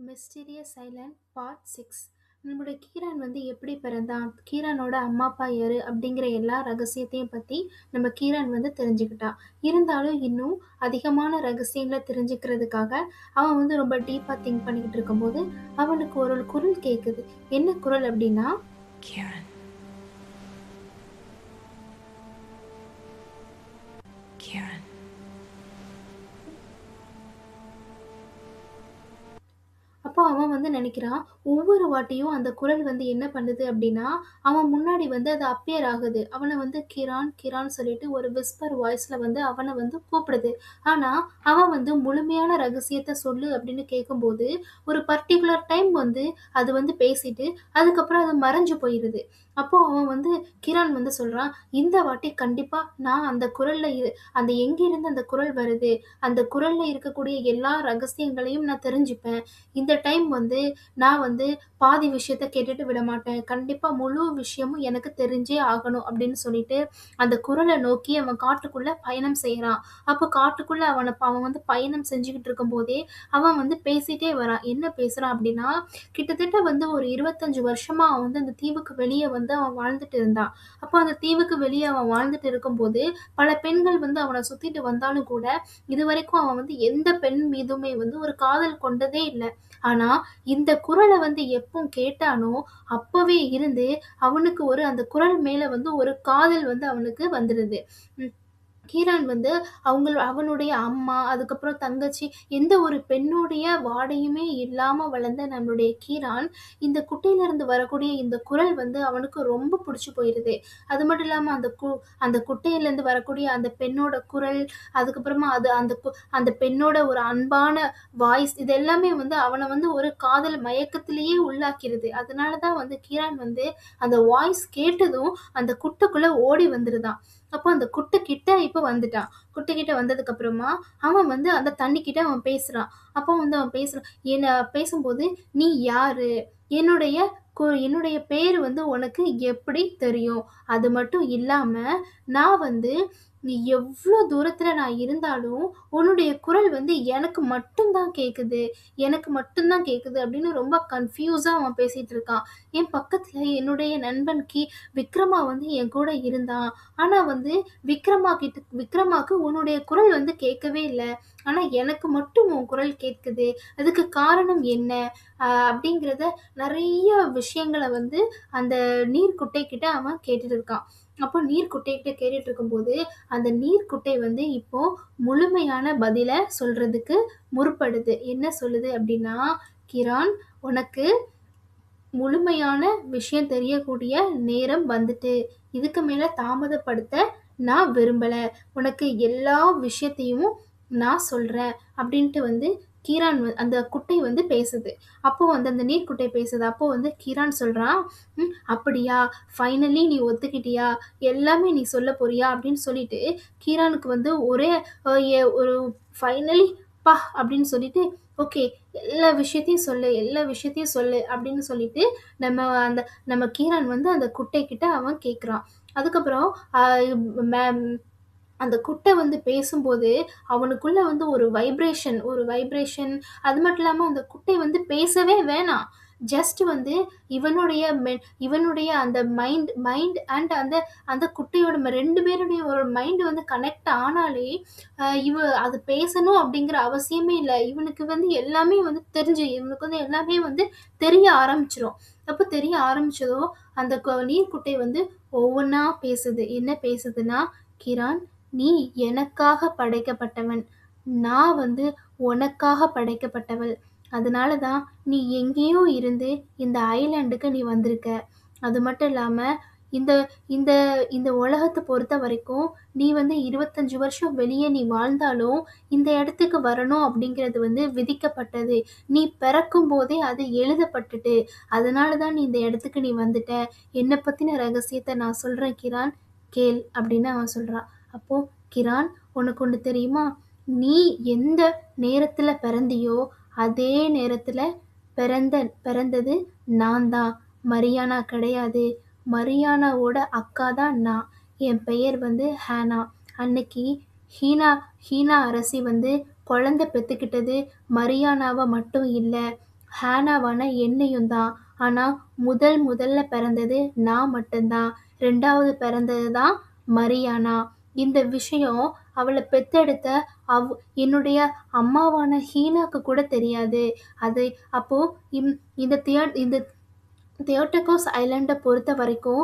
Mysterious Island part 6. நம்மளுடைய கீரான் வந்து எப்படி பிறந்தான், கீரானோட அம்மா அப்பா யாரு அப்படிங்கிற எல்லா ரகசியத்தையும் பற்றி நம்ம கீரான் வந்து தெரிஞ்சுக்கிட்டான். இருந்தாலும் இன்னும் அதிகமான ரகசியங்களை தெரிஞ்சுக்கிறதுக்காக அவன் வந்து ரொம்ப டீப்பாக திங்க் பண்ணிக்கிட்டு இருக்கும்போது அவனுக்கு ஒரு குரல் கேட்குது. என்ன குரல் அப்படின்னா, Kieran. Kieran. அப்போ அவன் வந்து நினைக்கிறான், ஒவ்வொரு வாட்டியும் அந்த குரல் வந்து என்ன பண்ணுது அப்படின்னா, அவன் முன்னாடி வந்து அது அப்பியர் ஆகுது. அவனை வந்து கிரான் கிரான் சொல்லிட்டு ஒரு விஸ்பர் வாய்ஸ்ல வந்து அவனை வந்து கூப்பிடுது. ஆனா அவன் வந்து முழுமையான ரகசியத்தை சொல்லு அப்படின்னு கேட்கும்போது ஒரு பர்டிகுலர் டைம் வந்து அது வந்து பேசிட்டு அதுக்கப்புறம் அது மறைஞ்சு போயிருது. அப்போ அவன் வந்து கிரான் வந்து சொல்றான், இந்த வாட்டி கண்டிப்பா நான் அந்த குரல்ல அந்த எங்கிருந்து அந்த குரல் வருது, அந்த குரல்ல இருக்கக்கூடிய எல்லா ரகசியங்களையும் நான் தெரிஞ்சுப்பேன். இந்த டைம் வந்து நான் வந்து பாதி விஷயத்த கேட்டுட்டு விட மாட்டேன். கண்டிப்பா முழு விஷயமும் எனக்கு தெரிஞ்சே ஆகணும் அப்படின்னு சொல்லிட்டு, அந்த குரல நோக்கி அவன் காட்டுக்குள்ள பயணம் செய்றான். அப்போ காட்டுக்குள்ள அவன் வந்து பயணம் செஞ்சுகிட்டு இருக்கும்போதே, அவன் வந்து பேசிட்டே வரான். என்ன பேசுறான் அப்படின்னா, கிட்டத்தட்ட வந்து ஒரு 25 வருஷமா அவன் வந்து அந்த தீவுக்கு வெளிய வந்து அவன் வாழ்ந்துட்டு இருந்தான். அப்போ அந்த தீவுக்கு வெளிய அவன் வாழ்ந்துட்டு இருக்கும்போது, பல பெண்கள் வந்து அவன சுத்திட்டு வந்தாலும் கூட, இதுவரைக்கும் அவன் வந்து எந்த பெண் மீதுமே வந்து ஒரு காதல் கொண்டதே இல்ல. ஆனா, இந்த குரல வந்து எப்போ கேட்டானோ, அப்பவே இருந்து அவனுக்கு அந்த குரல் மேல வந்து ஒரு காதல் வந்து அவனுக்கு வந்துருது. ம். கீரான் வந்து அவனுடைய அம்மா, அதுக்கப்புறம் தங்கச்சி, எந்த ஒரு பெண்ணுடைய வாடையுமே இல்லாம வளர்ந்த நம்மளுடைய கீரான், இந்த குட்டையிலிருந்து வரக்கூடிய இந்த குரல் வந்து அவனுக்கு ரொம்ப புடிச்சு போயிருது. அது மட்டும் இல்லாம அந்த குட்டையிலேருந்து வரக்கூடிய அந்த பெண்ணோட குரல், அதுக்கப்புறமா அந்த பெண்ணோட ஒரு அன்பான வாய்ஸ், இது எல்லாமே வந்து அவன வந்து ஒரு காதல் மயக்கத்திலேயே உள்ளாக்கிருது. அதனால தான் வந்து கீரான் வந்து அந்த வாய்ஸ் கேட்டதும் அந்த குட்டைக்குள்ள ஓடி வந்துருதான். அப்போ அந்த குட்டை கிட்ட இப்ப வந்துட்டான். குட்டை கிட்ட வந்ததுக்கு அப்புறமா அவன் வந்து அந்த தண்ணி கிட்ட அவன் பேசுறான். அப்போ வந்து அவன் பேசுறான். பேசும்போது, "நீ யாரு? என்னுடைய என்னுடைய பேரு வந்து உனக்கு எப்படி தெரியும்? அது மட்டும் இல்லாம, நான் வந்து நீ எவ்ளோ தூரத்துல நான் இருந்தாலும், உன்னுடைய குரல் வந்து எனக்கு மட்டும் தான் கேக்குது. எனக்கு மட்டும் தான் கேக்குது." அப்படின்னு ரொம்ப கன்ஃப்யூஸா அவன் பேசிட்டு இருக்கான். என் பக்கத்துல என்னுடைய நண்பன் விக்ரமா வந்து என் கூட இருந்தான். ஆனா வந்து விக்ரமாக்கு உன்னுடைய குரல் வந்து கேட்கவே இல்ல. ஆனா எனக்கு மட்டும் உன் குரல் கேட்குது. அதுக்கு காரணம் என்ன? அப்படிங்கிறத நெறைய விஷயங்கள வந்து அந்த நீர்க்குட்டை கிட்ட அவன் கேட்டுட்டு இருக்கான். அப்போ நீர்க்குட்டை கிட்ட கேட்டுட்டு இருக்கும்போது, அந்த நீர்க்குட்டை வந்து இப்போ முழுமையான பதில சொல்றதுக்கு முற்படுது. என்ன சொல்லுது அப்படின்னா, "கிரான், உனக்கு முழுமையான விஷயம் தெரியக்கூடிய நேரம் வந்துட்டு. இதுக்கு மேல தாமதப்படுத்த நான் விரும்பல. உனக்கு எல்லா விஷயத்தையும் நான் சொல்றேன்." அப்படின்ட்டு வந்து அந்த குட்டை வந்து பேசுது. அப்போ வந்து அந்த நீர்க்குட்டை பேசுது. அப்போ வந்து கீரான் சொல்றான், அப்படியா? ஃபைனலி நீ ஒத்துக்கிட்டியா? எல்லாமே நீ சொல்லப் போறியா?" அப்படின்னு சொல்லிட்டு கீரானுக்கு வந்து ஒரே ஒரு ஃபைனலி "அப்பா!" அப்படின்னு சொல்லிட்டு, "ஓகே, எல்லா விஷயத்தையும் சொல்லு, எல்லா விஷயத்தையும் சொல்லு." அப்படின்னு சொல்லிட்டு நம்ம அந்த நம்ம கீரன் வந்து அந்த குட்டை கிட்ட அவன் கேட்குறான். அதுக்கப்புறம் அ மேம் அந்த குட்டை வந்து பேசும்போது, அவனுக்குள்ள வந்து ஒரு வைப்ரேஷன். அது மட்டும் இல்லாம அந்த குட்டை வந்து பேசவே வேணாம். ஜஸ்ட் வந்து இவனுடைய அந்த மைண்ட் மைண்ட் அண்ட் அந்த அந்த குட்டையோட 2 பேருடைய ஒரு மைண்ட் வந்து கனெக்ட் ஆனாலே, அது பேசணும் அப்படிங்கிற அவசியமே இல்ல. இவனுக்கு வந்து எல்லாமே வந்து இவனுக்கு வந்து எல்லாமே வந்து தெரிய ஆரம்பிச்சுரும். அப்ப தெரிய ஆரம்பிச்சதும், அந்த நீர்க்குட்டை வந்து ஒவ்வொன்னா பேசுது. என்ன பேசுதுன்னா, "கிரான், நீ எனக்காக படைக்கப்பட்டவன். நான் வந்து உனக்காக படைக்கப்பட்டவள். அதனால தான் நீ எங்கேயோ இருந்து இந்த ஐலேண்டுக்கு நீ வந்திருக்க. அது மட்டும் இல்லாம, இந்த இந்த இந்த உலகத்த பொறுத்தவரைக்கும், நீ வந்து 25 வருஷம் வெளிய நீ வாழ்ந்தாலும், இந்த இடத்துக்கு வரணும் அப்படிங்கிறது வந்து விதிக்கப்பட்டது. நீ பிறக்கும்போதே அது எழுதப்பட்டுட்டு. அதனால தான் நீ இந்த இடத்துக்கு நீ வந்துட்ட. என்னப் பத்தின ரகசியத்த நான் சொல்றேன் கிரான். கேள்." அப்படின்னு அவன் சொல்றான். அப்போ, "கிரான், உனக்கு ஒண்ணு தெரியுமா? நீ எந்த நேரத்துல பிறந்தியோ, அதே நேரத்துல பிறந்தது நான் தான். மரியானா கிடையாது. மரியானாவோட அக்கா தான் நான். என் பெயர் வந்து ஹேனா. அன்னைக்கு ஹீனா ஹீனா அரசி வந்து குழந்தை பெத்துக்கிட்டது மரியானாவ மட்டும் இல்ல, ஹேனாவான என்னையும் தான். ஆனா முதல்ல பிறந்தது நான் மட்டும்தான். 2வது பிறந்தது தான் மரியானா. இந்த விஷயம் அவள பெத்தெடுத்த அவ் என்னுடைய அம்மாவான ஹீனாக்கு கூட தெரியாது. அது அப்போ இம் இந்த இந்த தியோடோகஸ் ஐலேண்ட பொறுத்தவரைக்கும்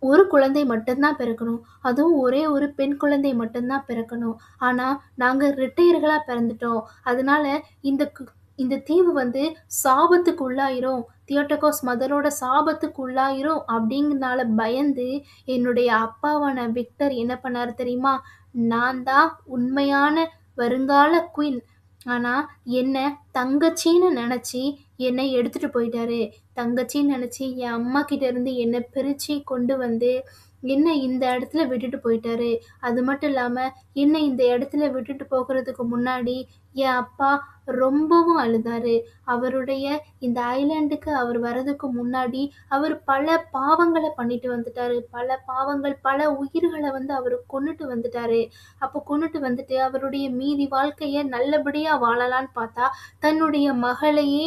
ஒரு குழந்தை மட்டும் தான் பிறக்கணும். அதுவும் ஒரே ஒரு பெண் குழந்தை மட்டும் தான் பிறக்கணும். ஆனா நாங்க இரட்டையர்களா பிறந்துட்டோம். அதனால இந்த இந்த தீவு வந்து சாபத்துக்கு உள்ளாயிரும். தியோடோகஸ் மதரோட சாபத்துக்கு உள்ளாயிரும் அப்படிங்கனால பயந்து என்னுடைய அப்பாவான விக்டர் என்ன பண்ணாரு தெரியுமா? நான் தான் உண்மையான வருங்கால குயின். ஆனா என்ன தங்கச்சின்னு நினைச்சு என்னை எடுத்துட்டு போயிட்டாரு. தங்கச்சின்னு நினைச்சு என் அம்மா கிட்ட இருந்து என்னை பிரிச்சு கொண்டு வந்து என்னை இந்த இடத்துல விட்டுட்டு போயிட்டாரு. அது மட்டும் இல்லாம என்னை இந்த இடத்துல விட்டுட்டு போகிறதுக்கு முன்னாடி என் அப்பா ரொம்பவும் அழுதாரு. அவருடைய இந்த ஐலேண்டுக்கு அவர் வர்றதுக்கு முன்னாடி அவர் பல பாவங்களை பண்ணிட்டு வந்துட்டாரு. பல பாவங்கள், பல உயிர்களை வந்து அவர் கொன்னுட்டு வந்துட்டாரு. அப்போ கொன்னுட்டு வந்துட்டு அவருடைய மீதி வாழ்க்கைய நல்லபடியா வாழலான்னு பார்த்தா தன்னுடைய மகளையே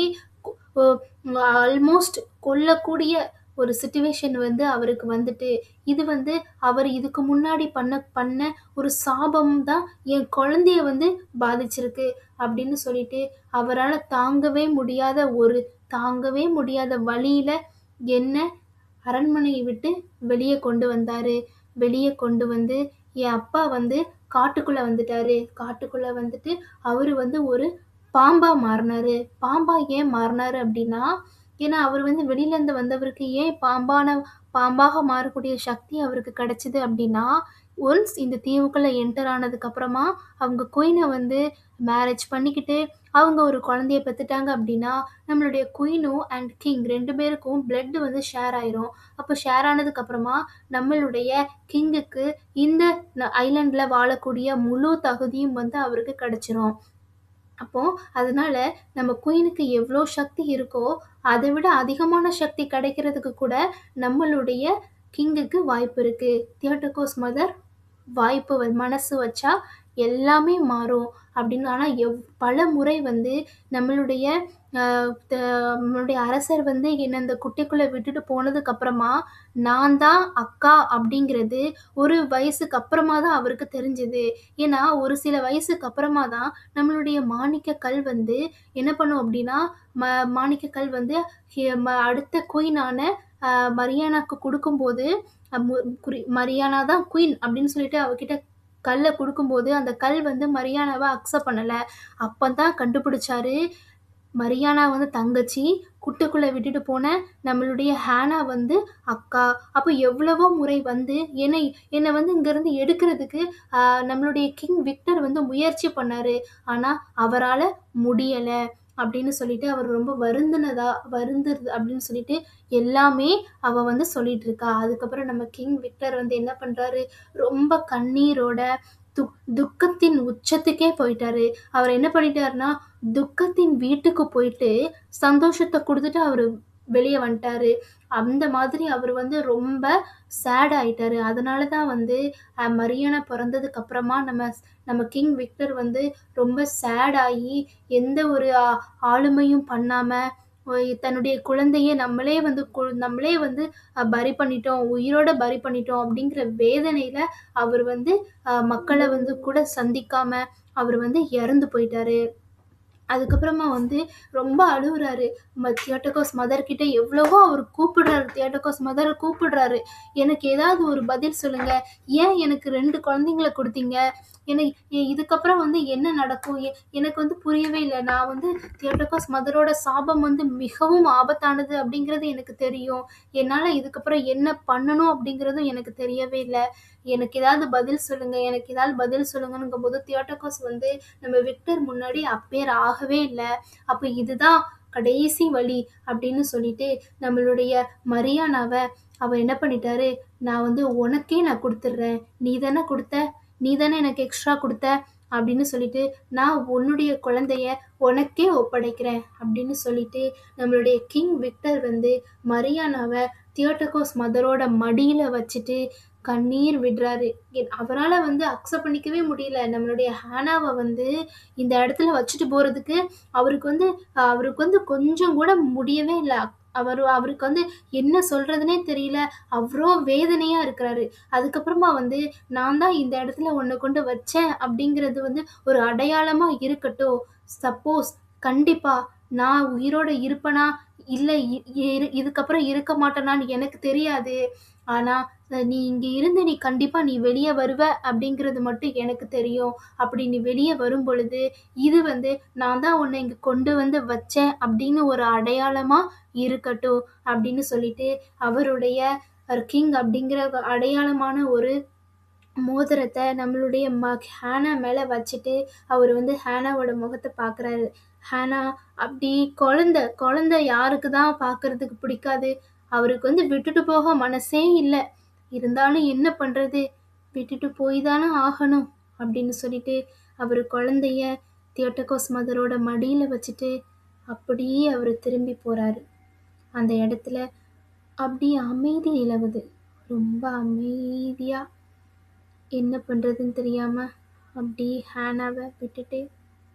ஆல்மோஸ்ட் கொல்லக்கூடிய ஒரு சிச்சுவேஷன் வந்து அவருக்கு வந்துட்டு, இது வந்து அவர் இதுக்கு முன்னாடி பண்ண பண்ண ஒரு சாபம் தான் என் குழந்தைய வந்து பாதிச்சிருக்கு அப்படின்னு சொல்லிட்டு அவரால தாங்கவே முடியாத வழியில என்ன அரண்மனையை விட்டு வெளியே கொண்டு வந்தாரு. வெளியே கொண்டு வந்து என் அப்பா வந்து காட்டுக்குள்ள வந்துட்டாரு. காட்டுக்குள்ள வந்துட்டு அவரு வந்து ஒரு பாம்பா மாறினாரு. பாம்பா ஏன் மாறினாரு அப்படின்னா, ஏன்னா அவர் வந்து வெளியில இருந்து வந்தவருக்கு ஏன் பாம்பாக மாறக்கூடிய சக்தி அவருக்கு கிடைச்சது அப்படின்னா, ஒன்ஸ் இந்த தீவுக்குள்ள என்டர் ஆனதுக்கு அப்புறமா அவங்க குயினை வந்து மேரேஜ் பண்ணிக்கிட்டு அவங்க ஒரு குழந்தைய பெத்துட்டாங்க அப்படின்னா, நம்மளுடைய குயினும் அண்ட் கிங் 2 பேருக்கும் பிளட் வந்து ஷேர் ஆயிரும். அப்போ ஷேர் ஆனதுக்கு அப்புறமா நம்மளுடைய கிங்குக்கு இந்த ஐலேண்ட்ல வாழக்கூடிய முழு தகுதியும் வந்து அவருக்கு கிடைச்சிரும். அப்போ அதனால நம்ம குயினுக்கு எவ்வளோ சக்தி இருக்கோ அதை விட அதிகமான சக்தி கிடைக்கிறதுக்கு கூட நம்மளுடைய கிங்குக்கு வாய்ப்பு இருக்கு. தியோடோகஸ் மதர் மனசு வச்சா எல்லாமே மாறும் அப்படின்னு. ஆனால் பல முறை வந்து நம்மளுடைய நம்மளுடைய அரசர் வந்து என்னை அந்த குட்டைக்குள்ளே விட்டுட்டு போனதுக்கு அப்புறமா நான் தான் அக்கா அப்படிங்கிறது ஒரு வயசுக்கு அப்புறமா தான் அவருக்கு தெரிஞ்சுது. ஏன்னா ஒரு சில வயசுக்கு அப்புறமா தான் நம்மளுடைய மாணிக்க கல் வந்து என்ன பண்ணும் அப்படின்னா, மாணிக்க கல் வந்து அடுத்த குயினான மரியானாக்கு கொடுக்கும்போது மரியானா தான் குயின் அப்படின்னு சொல்லிட்டு அவகிட்ட கல்லை கொடுக்கும்போது அந்த கல் வந்து மரியானாவை அக்செப்ட் பண்ணலை. அப்போ தான் கண்டுபிடிச்சாரு மரியானா வந்து தங்கச்சி, குட்டைக்குள்ள விட்டுட்டு போன நம்மளுடைய ஹேனா வந்து அக்கா. அப்போ எவ்வளவோ முறை வந்து என்னை வந்து இங்கேருந்து எடுக்கிறதுக்கு நம்மளுடைய கிங் விக்டர் வந்து முயற்சி பண்ணாரு. ஆனால் அவரால் முடியலை அப்படின்னு சொல்லிட்டு அவர் ரொம்ப வருந்துது அப்படின்னு சொல்லிட்டு எல்லாமே அவ வந்து சொல்லிட்டு இருக்கா. அதுக்கப்புறம் நம்ம கிங் விக்டர் வந்து என்ன பண்றாரு, ரொம்ப கண்ணீரோட துக்கத்தின் உச்சத்துக்கே போயிட்டாரு. அவர் என்ன பண்ணிட்டாருன்னா, துக்கத்தின் வீட்டுக்கு போயிட்டு சந்தோஷத்தை கொடுத்துட்டு அவரு வெளியே வந்துட்டாரு. அந்த மாதிரி அவர் வந்து ரொம்ப சேட் ஆயிட்டாரு. அதனால தான் வந்து மரியானா பிறந்ததுக்கு அப்புறமா நம்ம கிங் விக்டர் வந்து ரொம்ப சேட் ஆகி எந்த ஒரு ஆளுமையும் பண்ணாம தன்னுடைய குழந்தைய நம்மளே வந்து பறி பண்ணிட்டோம், உயிரோட பறி பண்ணிட்டோம் அப்படிங்கிற வேதனையில அவர் வந்து மக்களை வந்து கூட சந்திக்காம அவர் வந்து இறந்து போயிட்டாரு. அதுக்கப்புறமா வந்து ரொம்ப அழுகுறாரு. தியோடோகஸ் மதர் கிட்ட எவ்வளவோ அவர் கூப்பிடுறாரு. தியோடோகஸ் மதர் கூப்பிடுறாரு, எனக்கு ஏதாவது ஒரு பதில் சொல்லுங்க. ஏன் எனக்கு 2 குழந்தைங்களை கொடுத்தீங்க? இதுக்கப்புறம் வந்து என்ன நடக்கும்? எனக்கு வந்து புரியவே இல்லை. நான் வந்து தியோடோகஸ் மதரோட சாபம் வந்து மிகவும் ஆபத்தானது அப்படிங்கிறது எனக்கு தெரியும். என்னால் இதுக்கப்புறம் என்ன பண்ணணும் அப்படிங்கிறதும் எனக்கு தெரியவே இல்லை. எனக்கு ஏதாவது பதில் சொல்லுங்க, எனக்கு ஏதாவது பதில் சொல்லுங்கன்னுங்கும் போது தியோடோகஸ் வந்து நம்ம விக்டர் முன்னாடி அப்பேர் ஆகவே இல்லை. அப்போ இதுதான் கடைசி வழி அப்படின்னு சொல்லிட்டு நம்மளுடைய மரியானாவை அவர் என்ன பண்ணிட்டாரு, நான் வந்து உனக்கே நான் கொடுத்துட்றேன், நீ தானே எனக்கு எக்ஸ்ட்ரா கொடுத்த அப்படின்னு சொல்லிட்டு நான் உன்னுடைய குழந்தைய உனக்கே ஒப்படைக்கிறேன் அப்படின்னு சொல்லிட்டு நம்மளுடைய கிங் விக்டர் வந்து மரியானாவை தியோடோகஸ் மதரோட மடியில் வச்சுட்டு கண்ணீர் விடுறாரு. அவரால வந்து அக்செப்ட் பண்ணிக்கவே முடியல. நம்மளுடைய ஹானாவ வந்து இந்த இடத்துல வச்சுட்டு போறதுக்கு அவருக்கு வந்து கொஞ்சம் கூட முடியவே இல்ல. அவருக்கு வந்து என்ன சொல்றதுன்னே தெரியல. அவ்ளோ வேதனையா இருக்கிறாரு. அதுக்கப்புறமா வந்து, "நான் தான் இந்த இடத்துல உன்ன கொண்டு வச்சேன்" அப்படிங்கிறது வந்து ஒரு அடையாளமா இருக்கட்டும். சப்போஸ் கண்டிப்பா நான் உயிரோட இருப்பனா, இல்ல இதுக்கப்புறம் இருக்க மாட்டேனான்னு எனக்கு தெரியாது. ஆனா, நீ இங்க இருந்து கண்டிப்பா வெளிய வருவ அப்படிங்கிறது மட்டும் எனக்கு தெரியும். அப்படி நீ வெளிய வரும்பொழுது, இது வந்து நான் தான் உன்ன இங்க கொண்டு வந்து வச்சேன் அப்படின்னு ஒரு அடையாளமா இருக்கட்டும் அப்படின்னு சொல்லிட்டு, அவருடைய கிங் அப்படிங்கிற அடையாளமான ஒரு மோதிரத்த நம்மளுடைய ஹேனா மேல வச்சுட்டு, அவரு வந்து ஹேனாவோட முகத்த பார்க்குறாரு. ஹேனா அப்படி குழந்தை யாருக்கு தான் பார்க்கறதுக்கு பிடிக்காது? அவருக்கு வந்து விட்டுட்டு போக மனசே இல்ல. இருந்தாலும் என்ன பண்றது? விட்டுட்டு போய் தான ஆகணும். அப்படின்னு சொல்லிட்டு, அவரு குழந்தைய தியோடோகஸ் மதரோட மடியில வச்சுட்டு, அப்படியே அவரு திரும்பி போறாரு. அந்த இடத்துல அப்படியே அமைதி நிலவுது. ரொம்ப அமைதியா என்ன பண்றதுன்னு தெரியாம அப்படியே ஹேனாவ விட்டுட்டு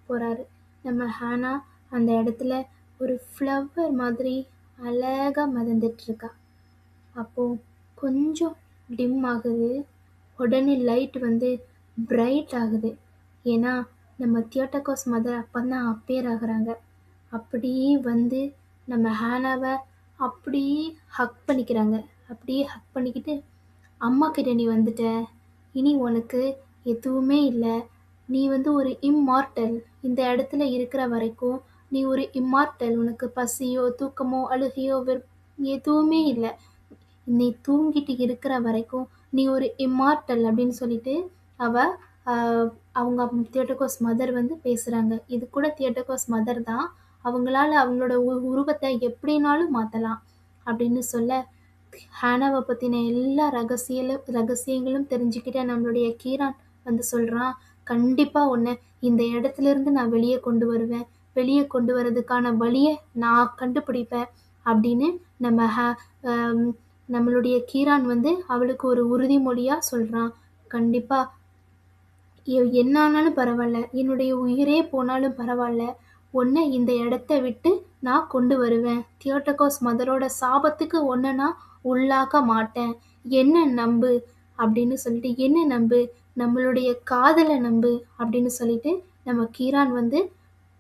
போறாரு. நம்ம ஹேனா அந்த இடத்துல ஒரு ஃப்ளவர் மாதிரி அழகா மிதந்துட்டு இருக்கா. அப்போ கொஞ்சம் டிம் ஆகுது. உடனே லைட் வந்து பிரைட் ஆகுது. ஏன்னா நம்ம தியோடோகஸ் மதர் அப்பதான் அப்பேர் ஆகுறாங்க. அப்படியே வந்து நம்ம ஹேனாவ அப்படியே ஹக் பண்ணிக்கிறாங்க. அப்படியே ஹக் பண்ணிக்கிட்டு, "அம்மா கிட்ட நீ வந்துட்ட. இனி உனக்கு எதுவுமே இல்ல. நீ வந்து ஒரு இம்மார்ட்டல். இந்த இடத்துல இருக்கிற வரைக்கும் நீ ஒரு இம்மார்ட்டல். உனக்கு பசியோ, தூக்கமோ, அழுகையோ, எதுவுமே இல்ல. நீ தூங்கிட்டு இருக்கிற வரைக்கும் நீ ஒரு இம்மார்ட்டல்" அப்படின்னு சொல்லிட்டு அவ ஆ அவங்க தியோடோகஸ் மதர் வந்து பேசுறாங்க. இது கூட தியோடோகஸ் மதர் தான். அவங்களால அவங்களோட உருவத்த எப்படினாலும் மாத்தலாம் அப்படின்னு சொல்ல, ஹானாவ பத்தின எல்லா ரகசியங்களும் தெரிஞ்சுக்கிட்ட நம்மளுடைய கீரான் வந்து சொல்றான், "கண்டிப்பா உன்ன இந்த இடத்துலருந்து நான் வெளிய கொண்டு வருவேன். வெளிய கொண்டு வரதுக்கான வழிய நான் கண்டுபிடிப்பேன்" அப்படின்னு நம்ம அம் நம்மளுடைய கீரான் வந்து அவளுக்கு ஒரு உறுதிமொழியா சொல்றான். "கண்டிப்பா என்ன ஆனாலும் பரவால்ல. என்னுடைய உயிரே போனாலும் பரவால்ல. உன்ன இந்த இடத்த விட்டு நான் கொண்டு வருவேன். தியோடோகஸ் மதரோட சாபத்துக்கு உன்ன நான் உள்ளாக்க மாட்டேன். என்ன நம்பு" அப்படின்னு சொல்லிட்டு, "என்ன நம்பு? நம்மளுடைய காதல நம்பு" அப்படின்னு சொல்லிட்டு நம்ம கீரான் வந்து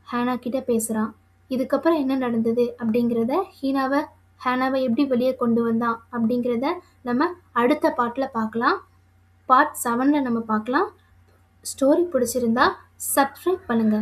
ஹேனா கிட்ட பேசுறான். இதுக்கப்புறம் என்ன நடந்தது அப்படிங்கிறத ஹேனாவ எப்படி வெளிய கொண்டு வந்தான் அப்படிங்கிறத நம்ம அடுத்த பார்ட்ல பார்க்கலாம். பார்ட் 7ல நம்ம பார்க்கலாம். ஸ்டோரி பிடிச்சிருந்தா சப்ஸ்கிரைப் பண்ணுங்க.